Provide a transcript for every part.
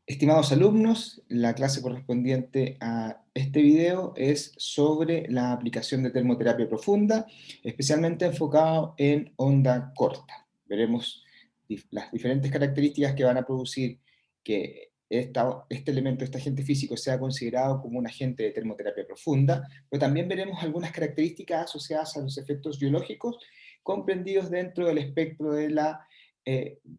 Estimados alumnos, la clase correspondiente a este video es sobre la aplicación de termoterapia profunda, especialmente enfocado en onda corta. Veremos las diferentes características que van a producir que este elemento, este agente físico, sea considerado como un agente de termoterapia profunda, pero también veremos algunas características asociadas a los efectos biológicos comprendidos dentro del espectro de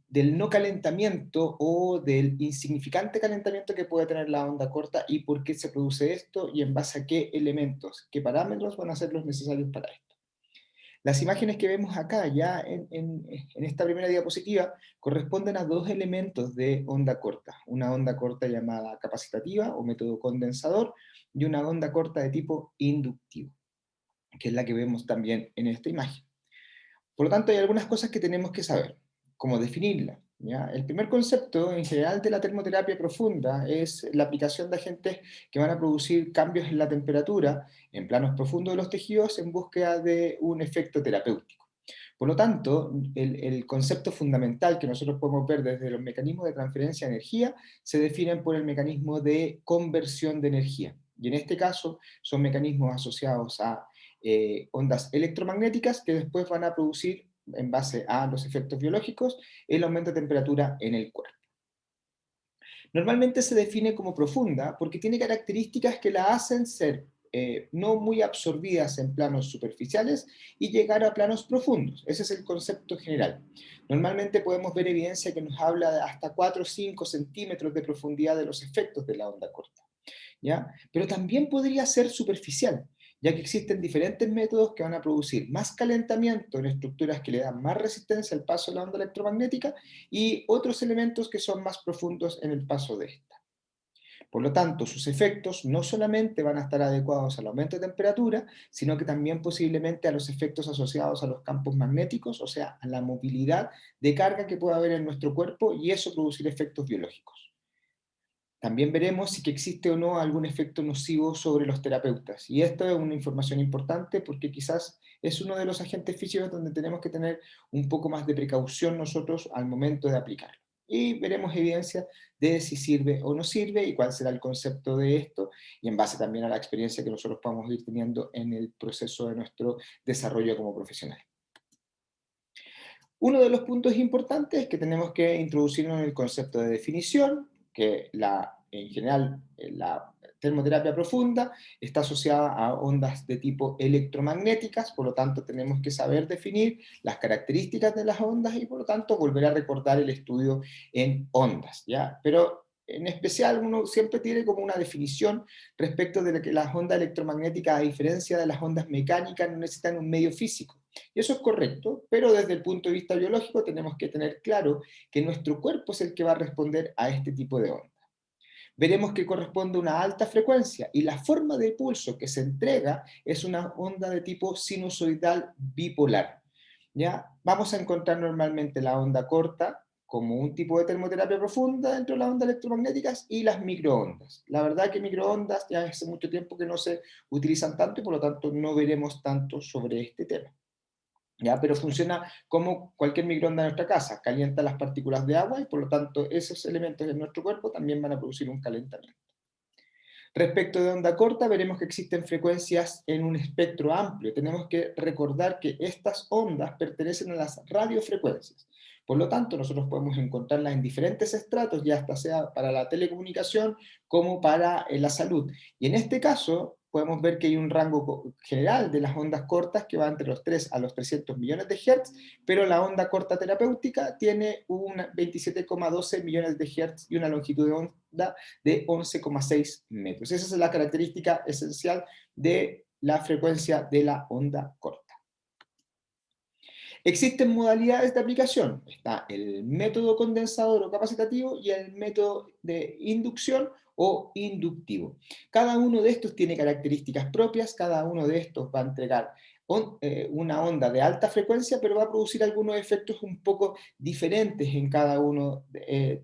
del no calentamiento o del insignificante calentamiento que puede tener la onda corta y por qué se produce esto y en base a qué elementos, qué parámetros van a ser los necesarios para esto. Las imágenes que vemos acá ya en esta primera diapositiva corresponden a dos elementos de onda corta, una onda corta llamada capacitativa o método condensador y una onda corta de tipo inductivo, que es la que vemos también en esta imagen. Por lo tanto, hay algunas cosas que tenemos que saber, cómo definirla. ¿Ya? El primer concepto en general de la termoterapia profunda es la aplicación de agentes que van a producir cambios en la temperatura en planos profundos de los tejidos en búsqueda de un efecto terapéutico. Por lo tanto, el concepto fundamental que nosotros podemos ver desde los mecanismos de transferencia de energía se definen por el mecanismo de conversión de energía. Y en este caso son mecanismos asociados a ondas electromagnéticas que después van a producir, en base a los efectos biológicos, el aumento de temperatura en el cuerpo. Normalmente se define como profunda porque tiene características que la hacen ser no muy absorbidas en planos superficiales y llegar a planos profundos. Ese es el concepto general. Normalmente podemos ver evidencia que nos habla de hasta 4 o 5 centímetros de profundidad de los efectos de la onda corta. ¿Ya? Pero también podría ser superficial, ya que existen diferentes métodos que van a producir más calentamiento en estructuras que le dan más resistencia al paso de la onda electromagnética y otros elementos que son más profundos en el paso de esta. Por lo tanto, sus efectos no solamente van a estar adecuados al aumento de temperatura, sino que también posiblemente a los efectos asociados a los campos magnéticos, o sea, a la movilidad de carga que pueda haber en nuestro cuerpo y eso producir efectos biológicos. También veremos si que existe o no algún efecto nocivo sobre los terapeutas. Y esto es una información importante porque quizás es uno de los agentes físicos donde tenemos que tener un poco más de precaución nosotros al momento de aplicarlo. Y veremos evidencia de si sirve o no sirve y cuál será el concepto de esto y en base también a la experiencia que nosotros podamos ir teniendo en el proceso de nuestro desarrollo como profesional. Uno de los puntos importantes es que tenemos que introducirnos en el concepto de definición, que en general la termoterapia profunda está asociada a ondas de tipo electromagnéticas, por lo tanto tenemos que saber definir las características de las ondas y por lo tanto volver a recordar el estudio en ondas, ¿ya? Pero en especial uno siempre tiene como una definición respecto de que las ondas electromagnéticas, a diferencia de las ondas mecánicas, no necesitan un medio físico. Y eso es correcto, pero desde el punto de vista biológico tenemos que tener claro que nuestro cuerpo es el que va a responder a este tipo de onda. Veremos que corresponde a una alta frecuencia y la forma de pulso que se entrega es una onda de tipo sinusoidal bipolar. ¿Ya? Vamos a encontrar normalmente la onda corta como un tipo de termoterapia profunda dentro de las ondas electromagnéticas y las microondas. La verdad que microondas ya hace mucho tiempo que no se utilizan tanto y por lo tanto no veremos tanto sobre este tema. ¿Ya? Pero funciona como cualquier microondas en nuestra casa, calienta las partículas de agua y por lo tanto esos elementos en nuestro cuerpo también van a producir un calentamiento. Respecto de onda corta, veremos que existen frecuencias en un espectro amplio. Tenemos que recordar que estas ondas pertenecen a las radiofrecuencias. Por lo tanto, nosotros podemos encontrarlas en diferentes estratos, ya hasta sea para la telecomunicación como para la salud. Y en este caso, podemos ver que hay un rango general de las ondas cortas que va entre los 3 a los 300 millones de Hz, pero la onda corta terapéutica tiene un 27,12 millones de Hz y una longitud de onda de 11,6 metros. Esa es la característica esencial de la frecuencia de la onda corta. Existen modalidades de aplicación. Está el método condensador o capacitativo y el método de inducción o inductivo. Cada uno de estos tiene características propias, cada uno de estos va a entregar una onda de alta frecuencia, pero va a producir algunos efectos un poco diferentes en cada uno de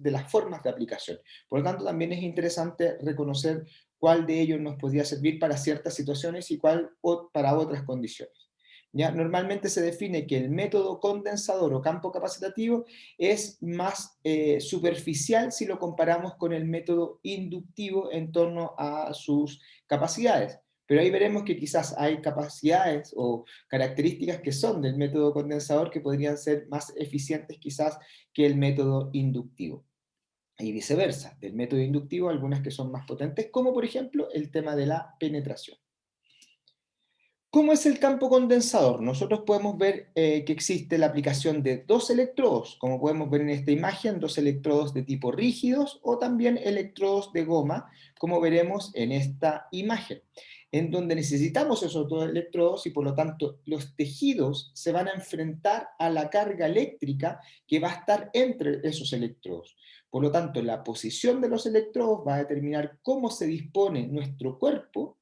las formas de aplicación. Por lo tanto, también es interesante reconocer cuál de ellos nos podría servir para ciertas situaciones y cuál para otras condiciones. ¿ya? Normalmente se define que el método condensador o campo capacitativo es más superficial si lo comparamos con el método inductivo en torno a sus capacidades. Pero ahí veremos que quizás hay capacidades o características que son del método condensador que podrían ser más eficientes quizás que el método inductivo. Y viceversa, del método inductivo algunas que son más potentes, como por ejemplo el tema de la penetración. ¿Cómo es el campo condensador? Nosotros podemos ver que existe la aplicación de dos electrodos, como podemos ver en esta imagen, dos electrodos de tipo rígidos o también electrodos de goma, como veremos en esta imagen, en donde necesitamos esos dos electrodos y por lo tanto los tejidos se van a enfrentar a la carga eléctrica que va a estar entre esos electrodos. Por lo tanto, la posición de los electrodos va a determinar cómo se dispone nuestro cuerpo,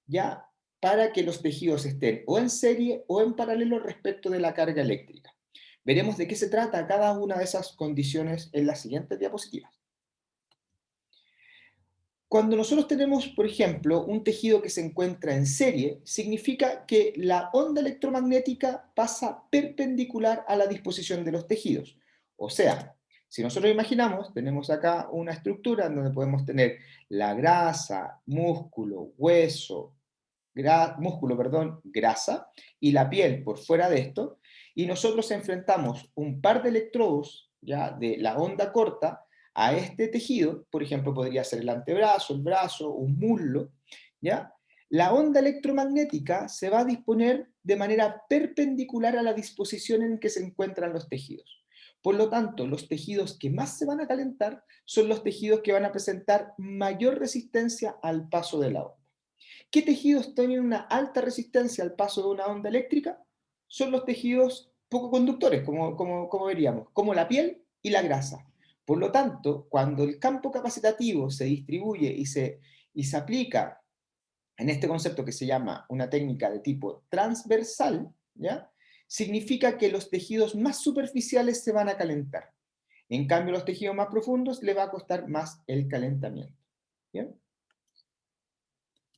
ya para que los tejidos estén o en serie o en paralelo respecto de la carga eléctrica. Veremos de qué se trata cada una de esas condiciones en las siguientes diapositivas. Cuando nosotros tenemos, por ejemplo, un tejido que se encuentra en serie, significa que la onda electromagnética pasa perpendicular a la disposición de los tejidos. O sea, si nosotros imaginamos, tenemos acá una estructura en donde podemos tener la grasa, músculo, hueso, músculo, perdón, grasa, y la piel por fuera de esto, y nosotros enfrentamos un par de electrodos ya de la onda corta a este tejido, por ejemplo, podría ser el antebrazo, el brazo, un muslo, ¿ya? La onda electromagnética se va a disponer de manera perpendicular a la disposición en que se encuentran los tejidos. Por lo tanto, los tejidos que más se van a calentar son los tejidos que van a presentar mayor resistencia al paso de la onda. ¿Qué tejidos tienen una alta resistencia al paso de una onda eléctrica? Son los tejidos poco conductores, como veríamos, como la piel y la grasa. Por lo tanto, cuando el campo capacitativo se distribuye y se aplica en este concepto que se llama una técnica de tipo transversal, ¿ya? Significa que los tejidos más superficiales se van a calentar. En cambio, los tejidos más profundos le va a costar más el calentamiento. ¿Bien?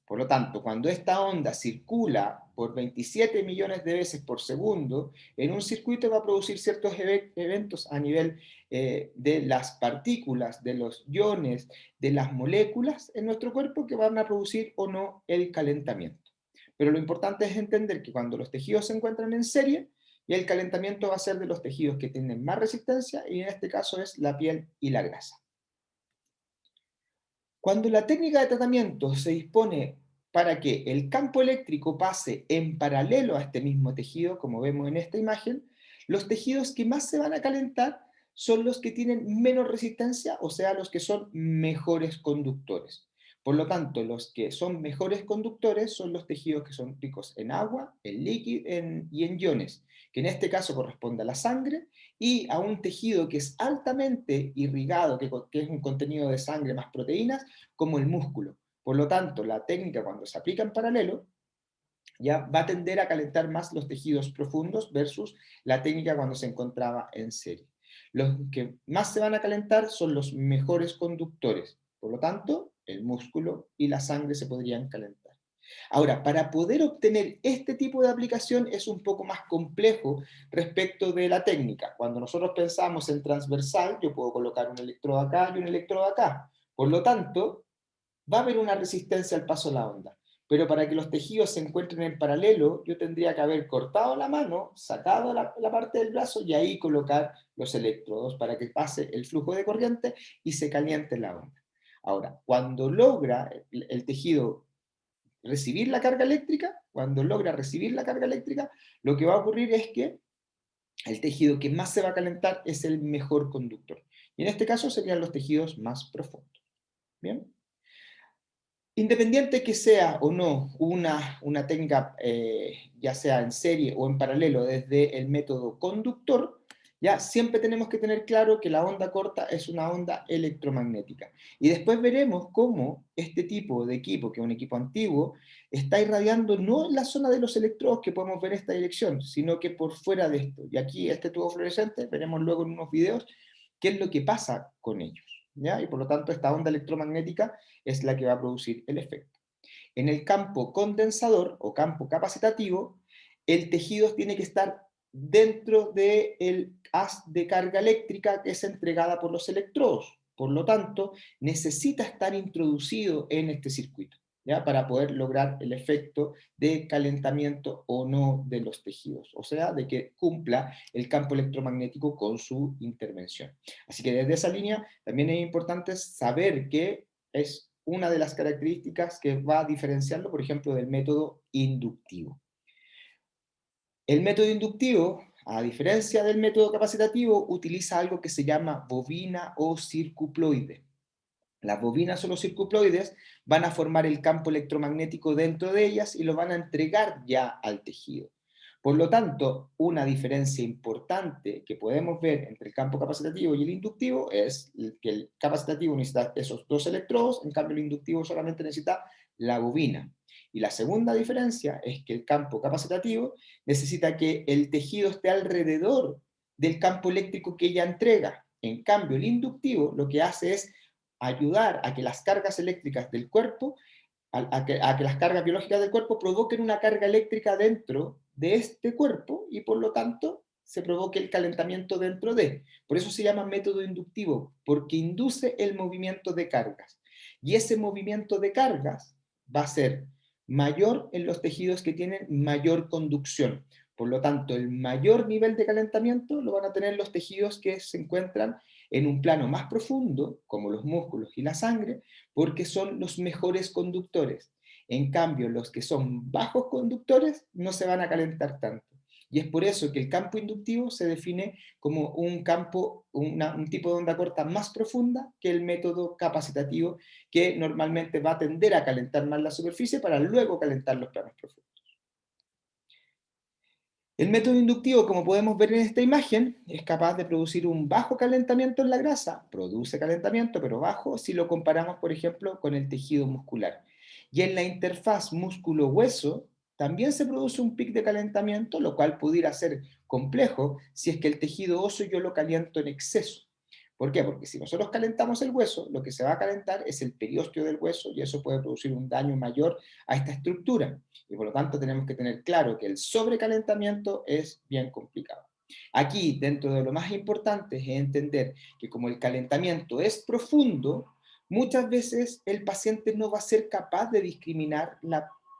Por lo tanto, cuando esta onda circula por 27 millones de veces por segundo, en un circuito va a producir ciertos eventos a nivel de las partículas, de los iones, de las moléculas en nuestro cuerpo que van a producir o no el calentamiento. Pero lo importante es entender que cuando los tejidos se encuentran en serie, y el calentamiento va a ser de los tejidos que tienen más resistencia, y en este caso es la piel y la grasa. Cuando la técnica de tratamiento se dispone para que el campo eléctrico pase en paralelo a este mismo tejido, como vemos en esta imagen, los tejidos que más se van a calentar son los que tienen menos resistencia, o sea, los que son mejores conductores. Por lo tanto, los que son mejores conductores son los tejidos que son ricos en agua, en líquido y en iones, que en este caso corresponde a la sangre, y a un tejido que es altamente irrigado, que es un contenido de sangre más proteínas, como el músculo. Por lo tanto, la técnica cuando se aplica en paralelo ya va a tender a calentar más los tejidos profundos versus la técnica cuando se encontraba en serie. Los que más se van a calentar son los mejores conductores. Por lo tanto, el músculo y la sangre se podrían calentar. Ahora, para poder obtener este tipo de aplicación es un poco más complejo respecto de la técnica. Cuando nosotros pensamos en transversal, yo puedo colocar un electrodo acá y un electrodo acá. Por lo tanto, va a haber una resistencia al paso de la onda. Pero para que los tejidos se encuentren en paralelo, yo tendría que haber cortado la mano, sacado la parte del brazo y ahí colocar los electrodos para que pase el flujo de corriente y se caliente la onda. Ahora, cuando logra el tejido recibir la carga eléctrica, cuando logra recibir la carga eléctrica, lo que va a ocurrir es que el tejido que más se va a calentar es el mejor conductor. Y en este caso serían los tejidos más profundos. ¿Bien? Independiente que sea o no una técnica, ya sea en serie o en paralelo desde el método conductor, ya siempre tenemos que tener claro que la onda corta es una onda electromagnética. Y después veremos cómo este tipo de equipo, que es un equipo antiguo, está irradiando no en la zona de los electrodos que podemos ver en esta dirección, sino que por fuera de esto. Y aquí este tubo fluorescente, veremos luego en unos videos qué es lo que pasa con ellos. ¿Ya? Y por lo tanto esta onda electromagnética es la que va a producir el efecto. En el campo condensador o campo capacitativo, el tejido tiene que estar dentro del haz de carga eléctrica que es entregada por los electrodos. Por lo tanto, necesita estar introducido en este circuito, ¿ya? Para poder lograr el efecto de calentamiento o no de los tejidos, o sea, de que cumpla el campo electromagnético con su intervención. Así que desde esa línea también es importante saber que es una de las características que va a diferenciarlo, por ejemplo, del método inductivo. El método inductivo, a diferencia del método capacitativo, utiliza algo que se llama bobina o circuploide. Las bobinas o los circuploides van a formar el campo electromagnético dentro de ellas y lo van a entregar ya al tejido. Por lo tanto, una diferencia importante que podemos ver entre el campo capacitativo y el inductivo es que el capacitativo necesita esos dos electrodos, en cambio el inductivo solamente necesita la bobina. Y la segunda diferencia es que el campo capacitativo necesita que el tejido esté alrededor del campo eléctrico que ella entrega. En cambio, el inductivo lo que hace es ayudar a que las cargas eléctricas del cuerpo, a que las cargas biológicas del cuerpo provoquen una carga eléctrica dentro de este cuerpo y por lo tanto se provoque el calentamiento dentro de. Por eso se llama método inductivo, porque induce el movimiento de cargas. Y ese movimiento de cargas va a ser mayor en los tejidos que tienen mayor conducción. Por lo tanto, el mayor nivel de calentamiento lo van a tener los tejidos que se encuentran en un plano más profundo, como los músculos y la sangre, porque son los mejores conductores. En cambio, los que son bajos conductores no se van a calentar tanto. Y es por eso que el campo inductivo se define como un campo, un tipo de onda corta más profunda que el método capacitativo, que normalmente va a tender a calentar más la superficie para luego calentar los planos profundos. El método inductivo, como podemos ver en esta imagen, es capaz de producir un bajo calentamiento en la grasa. Produce calentamiento, pero bajo, si lo comparamos, por ejemplo, con el tejido muscular. Y en la interfaz músculo-hueso también se produce un pic de calentamiento, lo cual pudiera ser complejo si es que el tejido óseo yo lo caliento en exceso. ¿Por qué? Porque si nosotros calentamos el hueso, lo que se va a calentar es el periósteo del hueso y eso puede producir un daño mayor a esta estructura. Y por lo tanto tenemos que tener claro que el sobrecalentamiento es bien complicado. Aquí, dentro de lo más importante, es entender que como el calentamiento es profundo, muchas veces el paciente no va a ser capaz de discriminar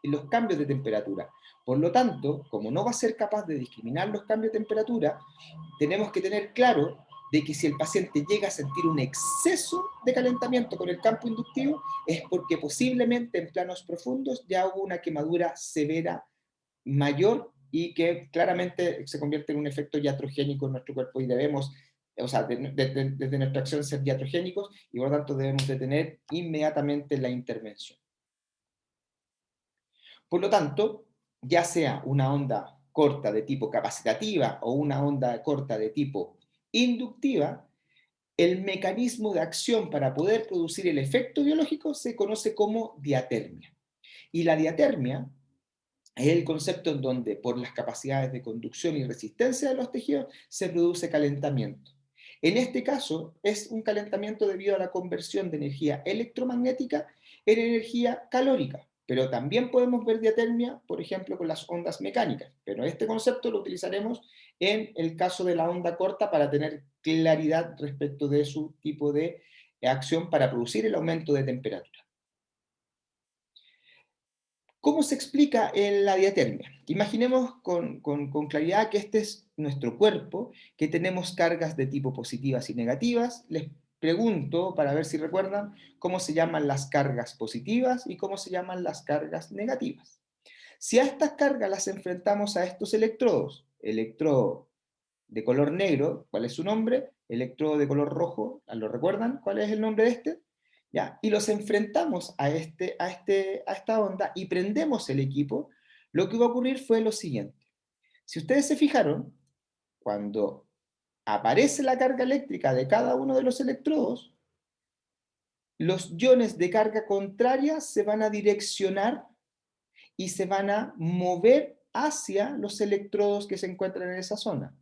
los cambios de temperatura. Por lo tanto, como no va a ser capaz de discriminar los cambios de temperatura, tenemos que tener claro de que si el paciente llega a sentir un exceso de calentamiento con el campo inductivo, es porque posiblemente en planos profundos ya hubo una quemadura severa mayor y que claramente se convierte en un efecto iatrogénico en nuestro cuerpo y debemos, o sea, desde nuestra acción ser iatrogénicos y por lo tanto debemos detener inmediatamente la intervención. Por lo tanto, ya sea una onda corta de tipo capacitativa o una onda corta de tipo inductiva, el mecanismo de acción para poder producir el efecto biológico se conoce como diatermia. Y la diatermia es el concepto en donde, por las capacidades de conducción y resistencia de los tejidos, se produce calentamiento. En este caso, es un calentamiento debido a la conversión de energía electromagnética en energía calórica. Pero también podemos ver diatermia, por ejemplo, con las ondas mecánicas. Pero este concepto lo utilizaremos en el caso de la onda corta para tener claridad respecto de su tipo de acción para producir el aumento de temperatura. ¿Cómo se explica la diatermia? Imaginemos con claridad que este es nuestro cuerpo, que tenemos cargas de tipo positivas y negativas. Les pregunto, para ver si recuerdan, cómo se llaman las cargas positivas y cómo se llaman las cargas negativas. Si a estas cargas las enfrentamos a estos electrodos, electrodo de color negro, ¿cuál es su nombre? Electrodo de color rojo, ¿lo recuerdan? ¿Cuál es el nombre de este? ¿Ya? Y los enfrentamos a esta onda y prendemos el equipo, lo que va a ocurrir fue lo siguiente. Si ustedes se fijaron, cuando aparece la carga eléctrica de cada uno de los electrodos, los iones de carga contraria se van a direccionar y se van a mover hacia los electrodos que se encuentran en esa zona.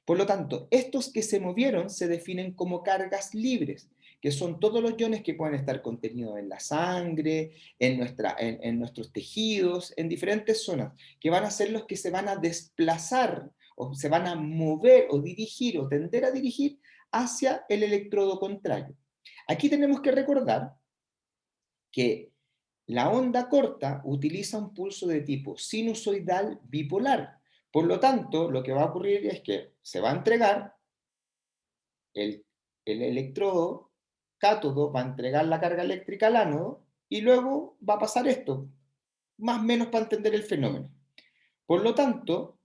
Por lo tanto, estos que se movieron se definen como cargas libres. que son todos los iones que pueden estar contenidos en la sangre, en nuestros tejidos, en diferentes zonas, que van a ser los que se van a desplazar o se van a mover o dirigir o tender a dirigir hacia el electrodo contrario. Aquí tenemos que recordar que la onda corta utiliza un pulso de tipo sinusoidal bipolar. Por lo tanto, lo que va a ocurrir es que se va a entregar el, el electrodo cátodo, va a entregar la carga eléctrica al ánodo y luego va a pasar esto, más o menos para entender el fenómeno. Por lo tanto,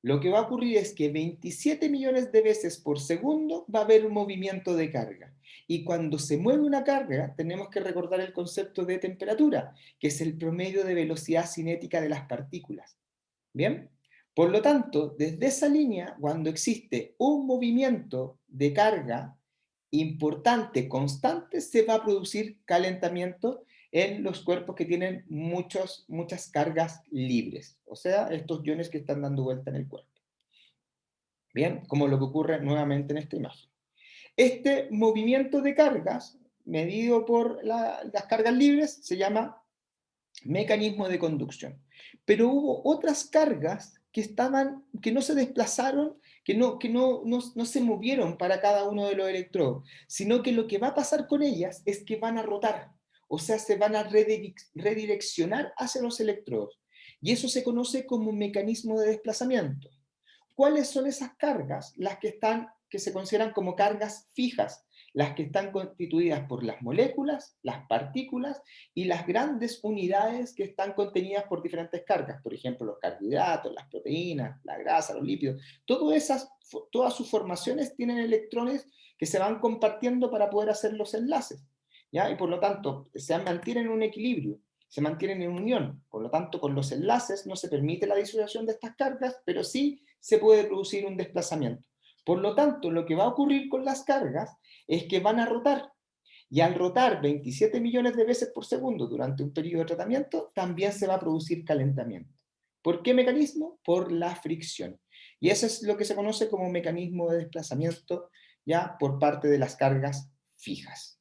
lo que va a ocurrir es que 27 millones de veces por segundo va a haber un movimiento de carga. Y cuando se mueve una carga, tenemos que recordar el concepto de temperatura, que es el promedio de velocidad cinética de las partículas. ¿Bien? Por lo tanto, desde esa línea, cuando existe un movimiento de carga importante, constante, se va a producir calentamiento en los cuerpos que tienen muchas cargas libres, o sea, estos iones que están dando vuelta en el cuerpo. Bien, como lo que ocurre nuevamente en esta imagen. Este movimiento de cargas, medido por las cargas libres, se llama mecanismo de conducción. Pero hubo otras cargas que no se desplazaron, que no se movieron para cada uno de los electrodos, sino que lo que va a pasar con ellas es que van a rotar, o sea, se van a redireccionar hacia los electrodos. Y eso se conoce como un mecanismo de desplazamiento. ¿Cuáles son esas cargas? Las que se consideran como cargas fijas, las que están constituidas por las moléculas, las partículas y las grandes unidades que están contenidas por diferentes cargas, por ejemplo, los carbohidratos, las proteínas, la grasa, los lípidos. Todas sus formaciones tienen electrones que se van compartiendo para poder hacer los enlaces, ¿ya? Y por lo tanto, se mantienen en un equilibrio, se mantienen en unión. Por lo tanto, con los enlaces no se permite la disociación de estas cargas, pero sí se puede producir un desplazamiento. Por lo tanto, lo que va a ocurrir con las cargas es que van a rotar. Y al rotar 27 millones de veces por segundo durante un periodo de tratamiento, también se va a producir calentamiento. ¿Por qué mecanismo? Por la fricción. Y eso es lo que se conoce como mecanismo de desplazamiento ya por parte de las cargas fijas.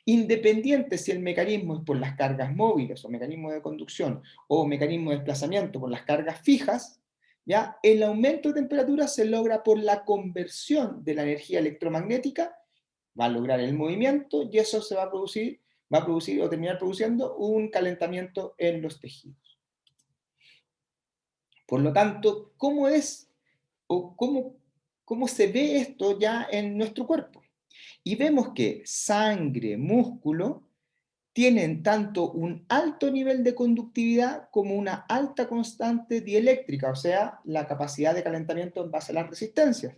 Independiente si el mecanismo es por las cargas móviles o mecanismo de conducción o mecanismo de desplazamiento por las cargas fijas, ¿ya? El aumento de temperatura se logra por la conversión de la energía electromagnética, va a lograr el movimiento y eso se va a producir o terminar produciendo un calentamiento en los tejidos. Por lo tanto, ¿cómo es o cómo se ve esto ya en nuestro cuerpo? Y vemos que sangre, músculo, tienen tanto un alto nivel de conductividad como una alta constante dieléctrica, o sea, la capacidad de calentamiento en base a las resistencias.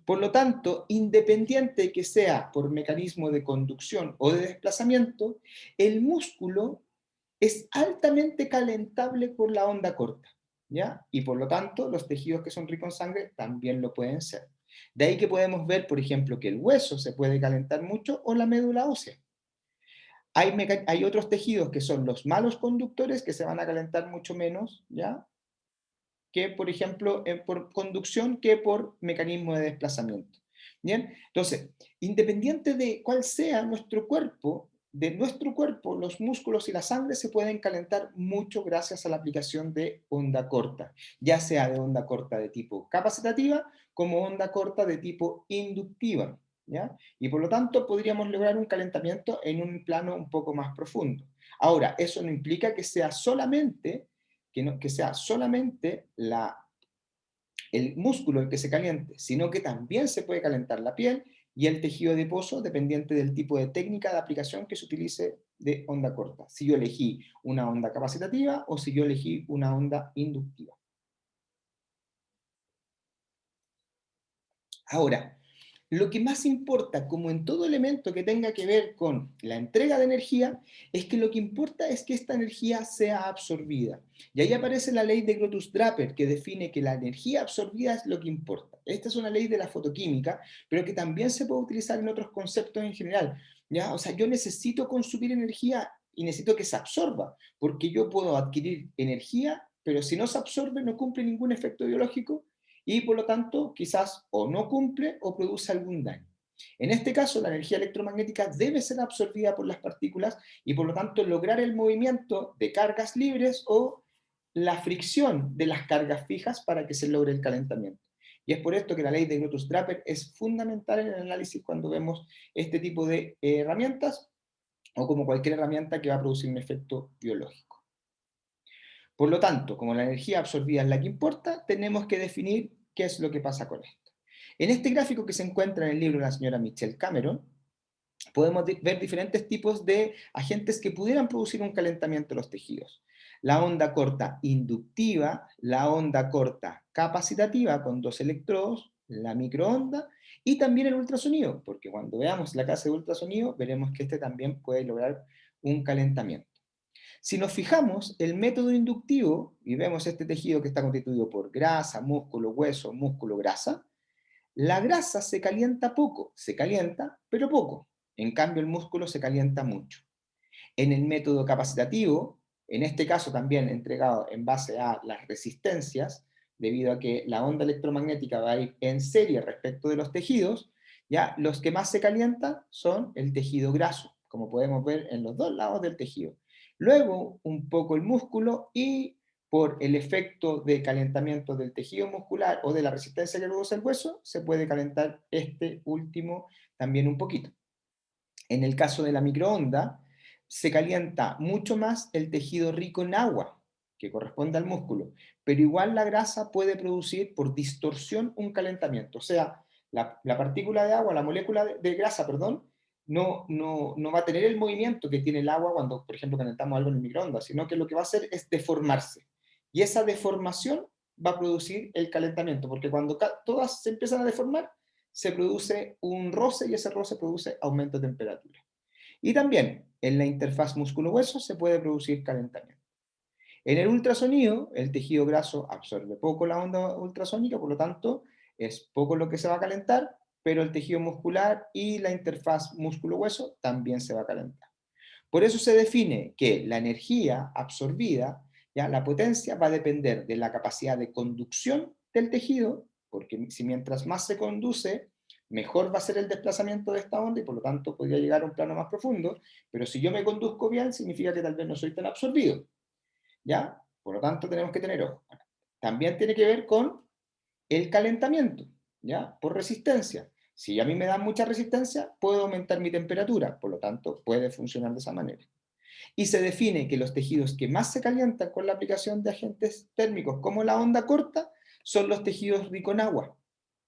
Por lo tanto, independiente de que sea por mecanismo de conducción o de desplazamiento, el músculo es altamente calentable por la onda corta, ¿ya? Y por lo tanto, los tejidos que son ricos en sangre también lo pueden ser. De ahí que podemos ver, por ejemplo, que el hueso se puede calentar mucho o la médula ósea. Hay otros tejidos que son los malos conductores que se van a calentar mucho menos, ¿ya? Que, por ejemplo, por conducción que por mecanismo de desplazamiento. ¿Bien? Entonces, independiente de cuál sea nuestro cuerpo, de nuestro cuerpo, los músculos y la sangre se pueden calentar mucho gracias a la aplicación de onda corta, ya sea de onda corta de tipo capacitativa como onda corta de tipo inductiva. ¿Ya? Y por lo tanto podríamos lograr un calentamiento en un plano un poco más profundo. Ahora, eso no implica que sea solamente que sea solamente el músculo el que se caliente, sino que también se puede calentar la piel y el tejido adiposo dependiente del tipo de técnica de aplicación que se utilice de onda corta. Si yo elegí una onda capacitativa o si yo elegí una onda inductiva. Ahora, lo que más importa, como en todo elemento que tenga que ver con la entrega de energía, es que lo que importa es que esta energía sea absorbida. Y ahí aparece la ley de Grotus-Draper, que define que la energía absorbida es lo que importa. Esta es una ley de la fotoquímica, pero que también se puede utilizar en otros conceptos en general. ¿Ya? O sea, yo necesito consumir energía y necesito que se absorba, porque yo puedo adquirir energía, pero si no se absorbe no cumple ningún efecto biológico y por lo tanto quizás o no cumple o produce algún daño. En este caso, la energía electromagnética debe ser absorbida por las partículas y por lo tanto lograr el movimiento de cargas libres o la fricción de las cargas fijas para que se logre el calentamiento. Y es por esto que la ley de Grotus-Draper es fundamental en el análisis cuando vemos este tipo de herramientas o como cualquier herramienta que va a producir un efecto biológico. Por lo tanto, como la energía absorbida es la que importa, tenemos que definir qué es lo que pasa con esto. En este gráfico que se encuentra en el libro de la señora Michelle Cameron, podemos ver diferentes tipos de agentes que pudieran producir un calentamiento de los tejidos. La onda corta inductiva, la onda corta capacitativa con 2 electrodos, la microonda y también el ultrasonido, porque cuando veamos la clase de ultrasonido veremos que este también puede lograr un calentamiento. Si nos fijamos, el método inductivo, y vemos este tejido que está constituido por grasa, músculo, hueso, músculo, grasa, la grasa se calienta poco, se calienta, pero poco. En cambio, el músculo se calienta mucho. En el método capacitativo, en este caso también entregado en base a las resistencias, debido a que la onda electromagnética va a ir en serie respecto de los tejidos, ya los que más se calientan son el tejido graso, como podemos ver en los dos lados del tejido. Luego, un poco el músculo y por el efecto de calentamiento del tejido muscular o de la resistencia que produce el hueso, se puede calentar este último también un poquito. En el caso de la microonda, se calienta mucho más el tejido rico en agua, que corresponde al músculo, pero igual la grasa puede producir por distorsión un calentamiento. O sea, la partícula de agua, la molécula de grasa, perdón, no va a tener el movimiento que tiene el agua cuando, por ejemplo, calentamos algo en el microondas, sino que lo que va a hacer es deformarse. Y esa deformación va a producir el calentamiento, porque cuando todas se empiezan a deformar, se produce un roce y ese roce produce aumento de temperatura. Y también en la interfaz músculo-hueso se puede producir calentamiento. En el ultrasonido, el tejido graso absorbe poco la onda ultrasónica, por lo tanto, es poco lo que se va a calentar, pero el tejido muscular y la interfaz músculo-hueso también se va a calentar. Por eso se define que la energía absorbida, ya la potencia, va a depender de la capacidad de conducción del tejido, porque si mientras más se conduce, mejor va a ser el desplazamiento de esta onda y por lo tanto podría llegar a un plano más profundo, pero si yo me conduzco bien, significa que tal vez no soy tan absorbido, ¿ya? Por lo tanto, tenemos que tener ojo. También tiene que ver con el calentamiento, ¿ya? Por resistencia. Si a mí me dan mucha resistencia, puedo aumentar mi temperatura, por lo tanto, puede funcionar de esa manera. Y se define que los tejidos que más se calientan con la aplicación de agentes térmicos, como la onda corta, son los tejidos ricos en agua,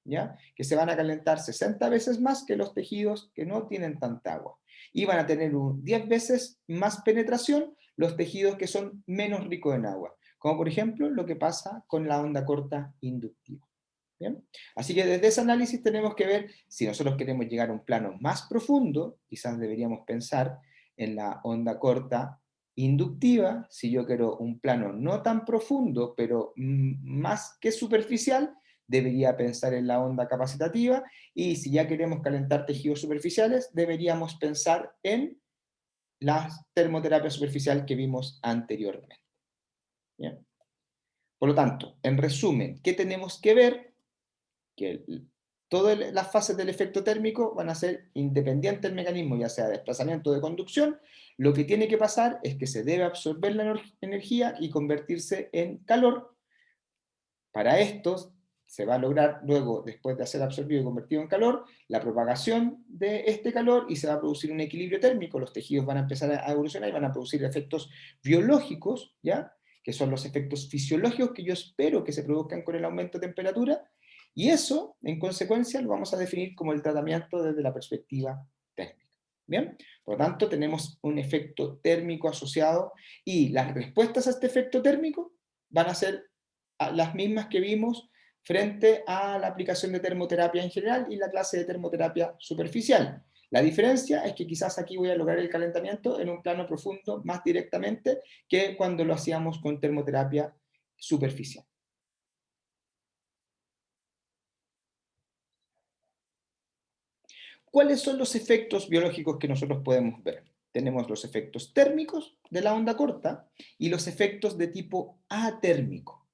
¿ya? Que se van a calentar 60 veces más que los tejidos que no tienen tanta agua. Y van a tener 10 veces más penetración los tejidos que son menos ricos en agua, como por ejemplo lo que pasa con la onda corta inductiva. ¿Bien? Así que desde ese análisis tenemos que ver si nosotros queremos llegar a un plano más profundo, quizás deberíamos pensar en la onda corta inductiva, si yo quiero un plano no tan profundo, pero más que superficial, debería pensar en la onda capacitativa, y si ya queremos calentar tejidos superficiales, deberíamos pensar en la termoterapia superficial que vimos anteriormente. ¿Bien? Por lo tanto, en resumen, ¿qué tenemos que ver? Que todas las fases del efecto térmico van a ser independientes del mecanismo, ya sea de desplazamiento o de conducción. Lo que tiene que pasar es que se debe absorber la energía y convertirse en calor. Para esto se va a lograr luego, después de ser absorbido y convertido en calor, la propagación de este calor y se va a producir un equilibrio térmico. Los tejidos van a empezar a evolucionar y van a producir efectos biológicos, ¿ya? Que son los efectos fisiológicos que yo espero que se produzcan con el aumento de temperatura, y eso, en consecuencia, lo vamos a definir como el tratamiento desde la perspectiva térmica. ¿Bien? Por lo tanto, tenemos un efecto térmico asociado y las respuestas a este efecto térmico van a ser las mismas que vimos frente a la aplicación de termoterapia en general y la clase de termoterapia superficial. La diferencia es que quizás aquí voy a lograr el calentamiento en un plano profundo más directamente que cuando lo hacíamos con termoterapia superficial. ¿Cuáles son los efectos biológicos que nosotros podemos ver? Tenemos los efectos térmicos de la onda corta y los efectos de tipo atérmico.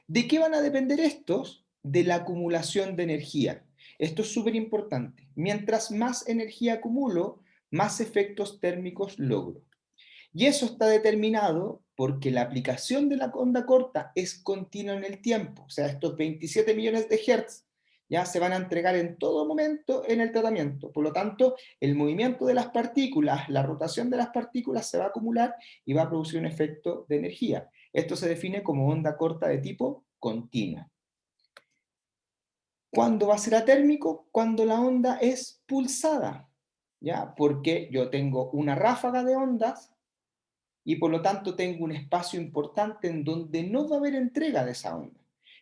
¿De qué van a depender estos? De la acumulación de energía. Esto es súper importante. Mientras más energía acumulo, más efectos térmicos logro. Y eso está determinado porque la aplicación de la onda corta es continua en el tiempo. O sea, estos 27 millones de hertz ya se van a entregar en todo momento en el tratamiento. Por lo tanto, el movimiento de las partículas, la rotación de las partículas se va a acumular y va a producir un efecto de energía. Esto se define como onda corta de tipo continua. ¿Cuándo va a ser atérmico? Cuando la onda es pulsada, ¿ya? Porque yo tengo una ráfaga de ondas y por lo tanto tengo un espacio importante en donde no va a haber entrega de esa onda.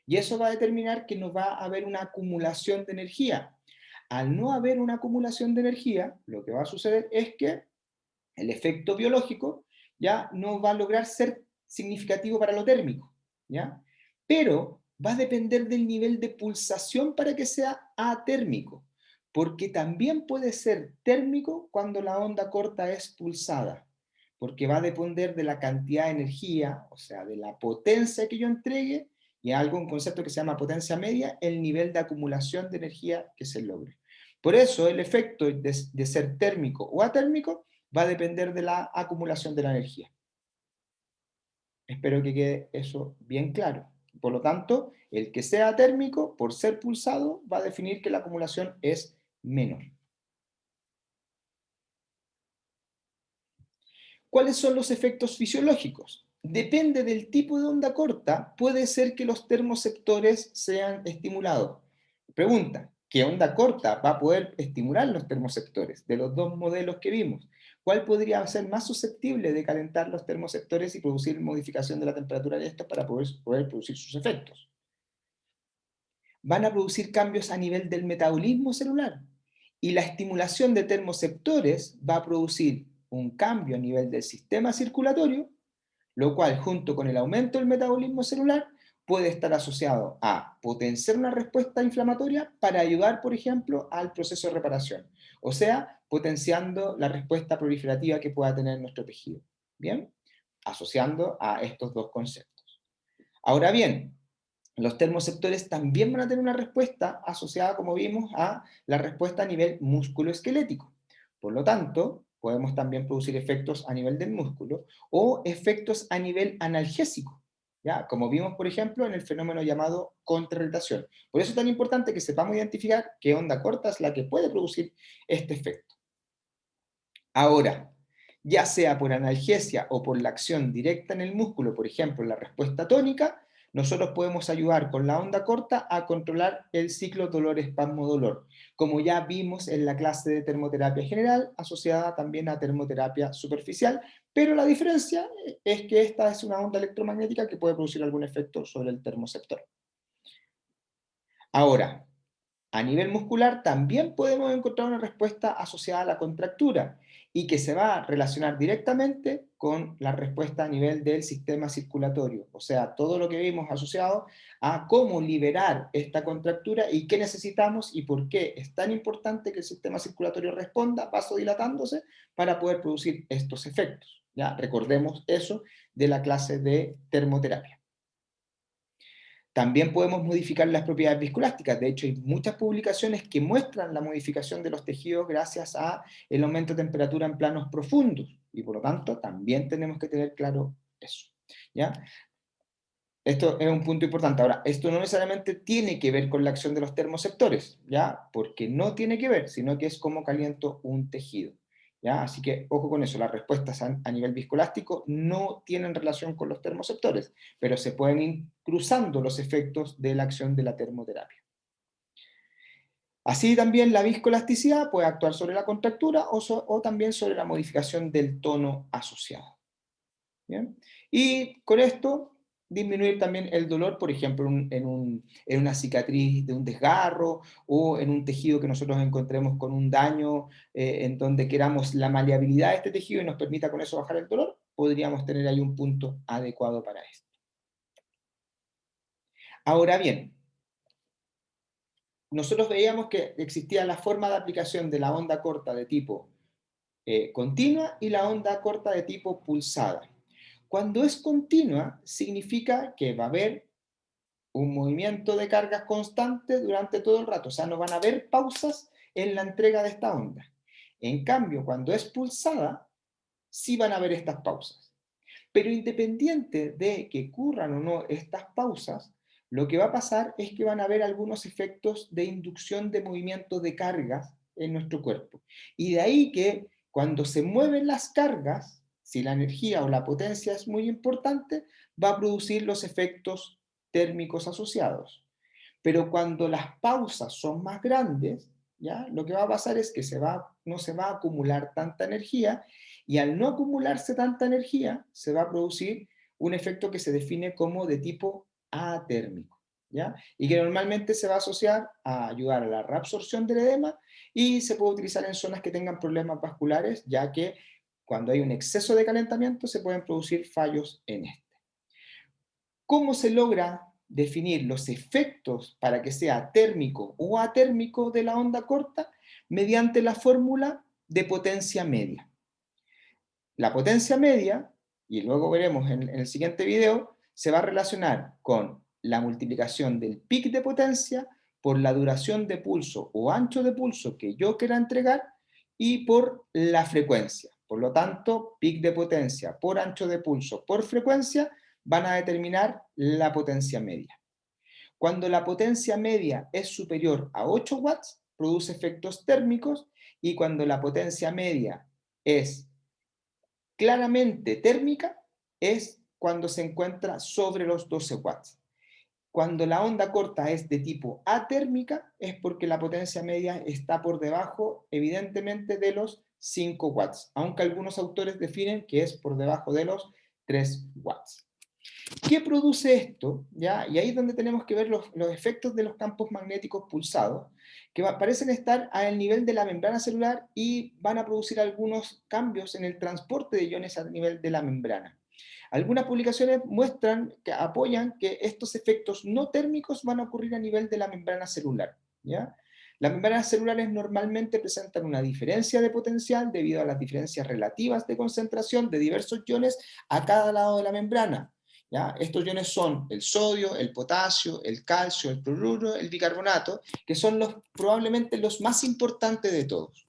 Y eso va a determinar que no va a haber una acumulación de energía. Al no haber una acumulación de energía, lo que va a suceder es que el efecto biológico ya no va a lograr ser significativo para lo térmico, ¿ya? Pero va a depender del nivel de pulsación para que sea atérmico, porque también puede ser térmico cuando la onda corta es pulsada, porque va a depender de la cantidad de energía, o sea, de la potencia que yo entregue, y algo, un concepto que se llama potencia media, el nivel de acumulación de energía que se logre. Por eso el efecto de ser térmico o atérmico va a depender de la acumulación de la energía. Espero que quede eso bien claro. Por lo tanto, el que sea térmico, por ser pulsado, va a definir que la acumulación es menor. ¿Cuáles son los efectos fisiológicos? Depende del tipo de onda corta, puede ser que los termoceptores sean estimulados. Pregunta, ¿qué onda corta va a poder estimular los termoceptores? De los dos modelos que vimos, ¿cuál podría ser más susceptible de calentar los termoceptores y producir modificación de la temperatura de estos para poder producir sus efectos? Van a producir cambios a nivel del metabolismo celular. Y la estimulación de termoceptores va a producir un cambio a nivel del sistema circulatorio, lo cual junto con el aumento del metabolismo celular puede estar asociado a potenciar una respuesta inflamatoria para ayudar, por ejemplo, al proceso de reparación. O sea, potenciando la respuesta proliferativa que pueda tener nuestro tejido. ¿Bien? Asociando a estos dos conceptos. Ahora bien, los termoceptores también van a tener una respuesta asociada, como vimos, a la respuesta a nivel músculo-esquelético. Por lo tanto, podemos también producir efectos a nivel del músculo o efectos a nivel analgésico, ¿ya? Como vimos, por ejemplo, en el fenómeno llamado contrarritación. Por eso es tan importante que sepamos identificar qué onda corta es la que puede producir este efecto. Ahora, ya sea por analgesia o por la acción directa en el músculo, por ejemplo, la respuesta tónica, nosotros podemos ayudar con la onda corta a controlar el ciclo dolor-espasmo-dolor, como ya vimos en la clase de termoterapia general, asociada también a termoterapia superficial, pero la diferencia es que esta es una onda electromagnética que puede producir algún efecto sobre el termoceptor. Ahora, a nivel muscular también podemos encontrar una respuesta asociada a la contractura y que se va a relacionar directamente con la respuesta a nivel del sistema circulatorio, o sea, todo lo que vimos asociado a cómo liberar esta contractura y qué necesitamos y por qué es tan importante que el sistema circulatorio responda vasodilatándose para poder producir estos efectos. Ya recordemos eso de la clase de termoterapia. También podemos modificar las propiedades viscoelásticas. De hecho, hay muchas publicaciones que muestran la modificación de los tejidos gracias a el aumento de temperatura en planos profundos. Y por lo tanto, también tenemos que tener claro eso. ¿Ya? Esto es un punto importante. Ahora, esto no necesariamente tiene que ver con la acción de los termoceptores, ¿ya? Porque no tiene que ver, sino que es como caliento un tejido. ¿Ya? Así que ojo con eso, las respuestas a nivel viscoelástico no tienen relación con los termoceptores, pero se pueden ir cruzando los efectos de la acción de la termoterapia. Así también la viscoelasticidad puede actuar sobre la contractura o también sobre la modificación del tono asociado. ¿Bien? Y con esto disminuir también el dolor, por ejemplo, en una cicatriz de un desgarro o en un tejido que nosotros encontremos con un daño en donde queramos la maleabilidad de este tejido y nos permita con eso bajar el dolor, podríamos tener ahí un punto adecuado para esto. Ahora bien, nosotros veíamos que existía la forma de aplicación de la onda corta de tipo continua y la onda corta de tipo pulsada. Cuando es continua, significa que va a haber un movimiento de cargas constante durante todo el rato, o sea, no van a haber pausas en la entrega de esta onda. En cambio, cuando es pulsada, sí van a haber estas pausas. Pero independiente de que ocurran o no estas pausas, lo que va a pasar es que van a haber algunos efectos de inducción de movimiento de cargas en nuestro cuerpo. Y de ahí que cuando se mueven las cargas, si la energía o la potencia es muy importante, va a producir los efectos térmicos asociados. Pero cuando las pausas son más grandes, ¿ya? Lo que va a pasar es que no se va a acumular tanta energía, y al no acumularse tanta energía, se va a producir un efecto que se define como de tipo atérmico, ¿ya? Y que normalmente se va a asociar a ayudar a la reabsorción del edema, y se puede utilizar en zonas que tengan problemas vasculares, ya que cuando hay un exceso de calentamiento se pueden producir fallos en este. ¿Cómo se logra definir los efectos para que sea térmico o atérmico de la onda corta? Mediante la fórmula de potencia media. La potencia media, y luego veremos en el siguiente video, se va a relacionar con la multiplicación del pic de potencia por la duración de pulso o ancho de pulso que yo quiera entregar y por la frecuencia. Por lo tanto, pic de potencia por ancho de pulso por frecuencia van a determinar la potencia media. Cuando la potencia media es superior a 8 watts, produce efectos térmicos, y cuando la potencia media es claramente térmica, es cuando se encuentra sobre los 12 watts. Cuando la onda corta es de tipo atérmica, es porque la potencia media está por debajo, evidentemente, de los 5 watts, aunque algunos autores definen que es por debajo de los 3 watts. ¿Qué produce esto? ¿Ya? Y ahí es donde tenemos que ver los efectos de los campos magnéticos pulsados, que parecen estar al nivel de la membrana celular y van a producir algunos cambios en el transporte de iones a nivel de la membrana. Algunas publicaciones muestran, que apoyan que estos efectos no térmicos van a ocurrir a nivel de la membrana celular, ¿ya? Las membranas celulares normalmente presentan una diferencia de potencial debido a las diferencias relativas de concentración de diversos iones a cada lado de la membrana. ¿Ya? Estos iones son el sodio, el potasio, el calcio, el cloruro, el bicarbonato, que son probablemente los más importantes de todos.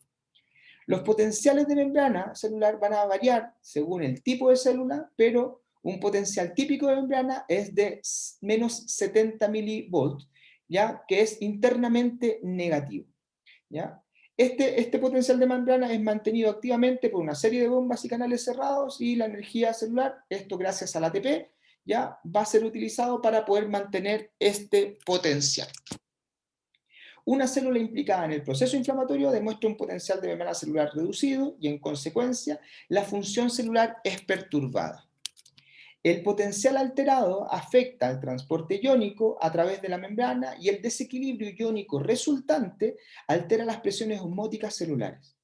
Los potenciales de membrana celular van a variar según el tipo de célula, pero un potencial típico de membrana es de menos 70 milivolts, ¿ya? Que es internamente negativo, ¿ya? Este potencial de membrana es mantenido activamente por una serie de bombas y canales cerrados, y la energía celular, esto gracias al ATP, ya va a ser utilizado para poder mantener este potencial. Una célula implicada en el proceso inflamatorio demuestra un potencial de membrana celular reducido, y en consecuencia la función celular es perturbada. El potencial alterado afecta al transporte iónico a través de la membrana, y el desequilibrio iónico resultante altera las presiones osmóticas celulares.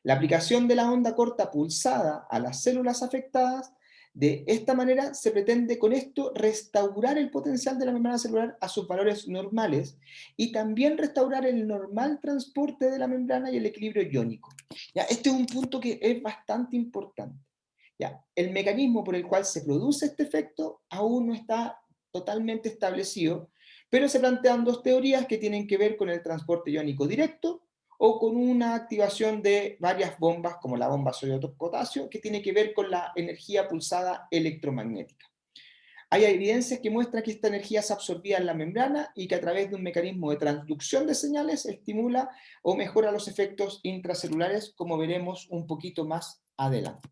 La aplicación de la onda corta pulsada a las células afectadas, de esta manera se pretende con esto restaurar el potencial de la membrana celular a sus valores normales, y también restaurar el normal transporte de la membrana y el equilibrio iónico. ¿Ya? Este es un punto que es bastante importante. ¿Ya? El mecanismo por el cual se produce este efecto aún no está totalmente establecido, pero se plantean dos teorías que tienen que ver con el transporte iónico directo o con una activación de varias bombas, como la bomba sodio-potasio, que tiene que ver con la energía pulsada electromagnética. Hay evidencias que muestran que esta energía es absorbida en la membrana y que a través de un mecanismo de transducción de señales estimula o mejora los efectos intracelulares, como veremos un poquito más adelante.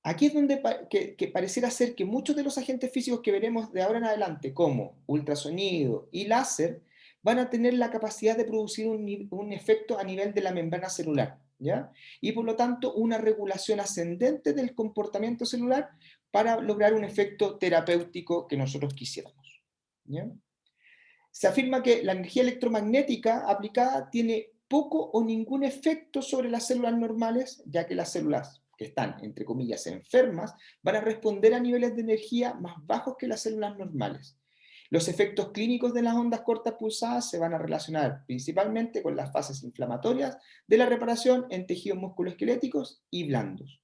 Aquí es donde que pareciera ser que muchos de los agentes físicos que veremos de ahora en adelante, como ultrasonido y láser, van a tener la capacidad de producir un efecto a nivel de la membrana celular, ¿ya? Y por lo tanto una regulación ascendente del comportamiento celular para lograr un efecto terapéutico que nosotros quisiéramos, ¿ya? Se afirma que la energía electromagnética aplicada tiene poco o ningún efecto sobre las células normales, ya que las células que están, entre comillas, enfermas, van a responder a niveles de energía más bajos que las células normales. Los efectos clínicos de las ondas cortas pulsadas se van a relacionar principalmente con las fases inflamatorias de la reparación en tejidos musculoesqueléticos y blandos.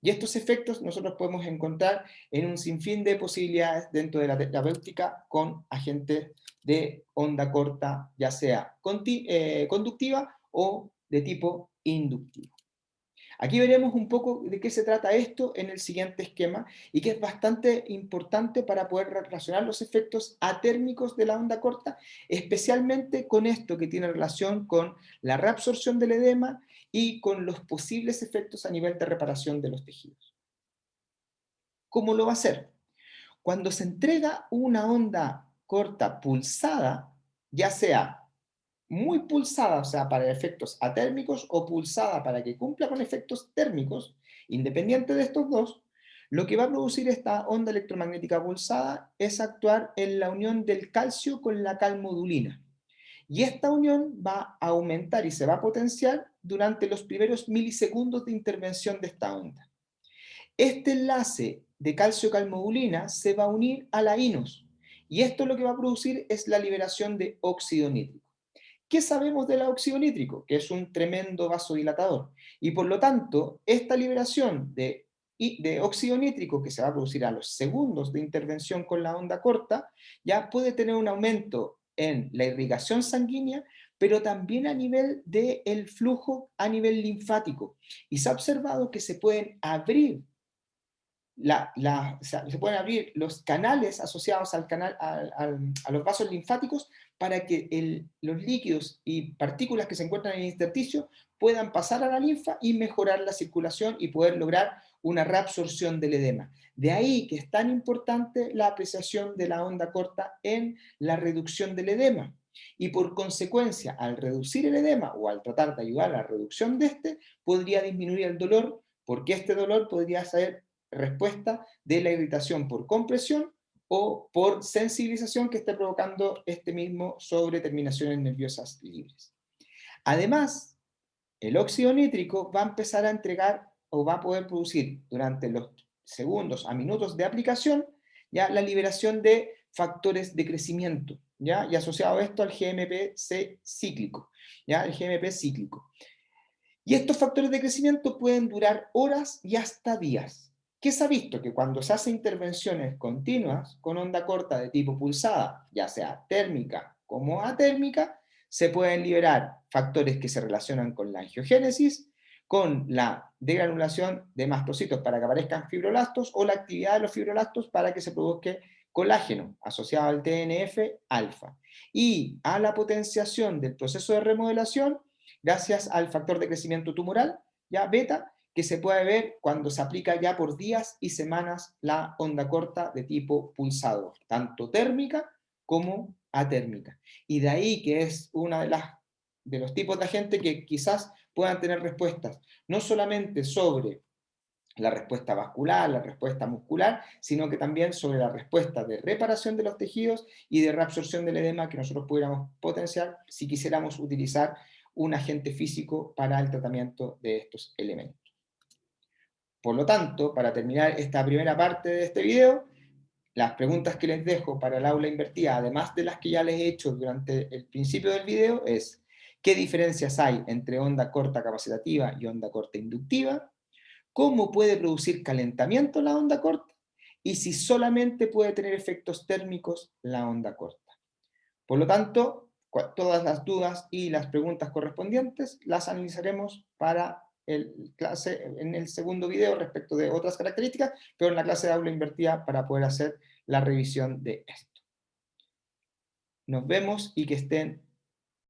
Y estos efectos nosotros podemos encontrar en un sinfín de posibilidades dentro de la terapéutica con agentes de onda corta, ya sea conductiva o de tipo inductivo. Aquí veremos un poco de qué se trata esto en el siguiente esquema y que es bastante importante para poder relacionar los efectos atérmicos de la onda corta, especialmente con esto que tiene relación con la reabsorción del edema y con los posibles efectos a nivel de reparación de los tejidos. ¿Cómo lo va a hacer? Cuando se entrega una onda corta pulsada, ya sea muy pulsada, o sea, para efectos atérmicos, o pulsada para que cumpla con efectos térmicos, independiente de estos dos, lo que va a producir esta onda electromagnética pulsada es actuar en la unión del calcio con la calmodulina. Y esta unión va a aumentar y se va a potenciar durante los primeros milisegundos de intervención de esta onda. Este enlace de calcio-calmodulina se va a unir a la INOS, y esto lo que va a producir es la liberación de óxido nítrico. ¿Qué sabemos del óxido nítrico? Que es un tremendo vasodilatador. Y por lo tanto, esta liberación de óxido nítrico que se va a producir a los segundos de intervención con la onda corta, ya puede tener un aumento en la irrigación sanguínea, pero también a nivel del flujo a nivel linfático. Y se ha observado que se pueden abrir o sea, se pueden abrir los canales asociados a los vasos linfáticos para que los líquidos y partículas que se encuentran en el intersticio puedan pasar a la linfa y mejorar la circulación y poder lograr una reabsorción del edema. De ahí que es tan importante la apreciación de la onda corta en la reducción del edema. Y por consecuencia, al reducir el edema o al tratar de ayudar a la reducción de este, podría disminuir el dolor, porque este dolor podría ser respuesta de la irritación por compresión o por sensibilización que esté provocando este mismo sobre terminaciones nerviosas libres. Además, el óxido nítrico va a empezar a entregar o va a poder producir durante los segundos a minutos de aplicación ya la liberación de factores de crecimiento, ¿ya? Y asociado esto al GMP-C cíclico, ¿ya? El GMP cíclico. Y estos factores de crecimiento pueden durar horas y hasta días. ¿Qué se ha visto? Que cuando se hace intervenciones continuas con onda corta de tipo pulsada, ya sea térmica como atérmica, se pueden liberar factores que se relacionan con la angiogénesis, con la degranulación de mastocitos para que aparezcan fibroblastos o la actividad de los fibroblastos para que se produzca colágeno asociado al TNF-alfa y a la potenciación del proceso de remodelación gracias al factor de crecimiento tumoral, ya beta, que se puede ver cuando se aplica ya por días y semanas la onda corta de tipo pulsado, tanto térmica como atérmica. Y de ahí que es una de los tipos de agentes que quizás puedan tener respuestas, no solamente sobre la respuesta vascular, la respuesta muscular, sino que también sobre la respuesta de reparación de los tejidos y de reabsorción del edema que nosotros pudiéramos potenciar si quisiéramos utilizar un agente físico para el tratamiento de estos elementos. Por lo tanto, para terminar esta primera parte de este video, las preguntas que les dejo para el aula invertida, además de las que ya les he hecho durante el principio del video, es ¿qué diferencias hay entre onda corta capacitativa y onda corta inductiva? ¿Cómo puede producir calentamiento la onda corta? Y si solamente puede tener efectos térmicos la onda corta. Por lo tanto, todas las dudas y las preguntas correspondientes las analizaremos para en el segundo video respecto de otras características, pero en la clase de aula invertida para poder hacer la revisión de esto. Nos vemos y que estén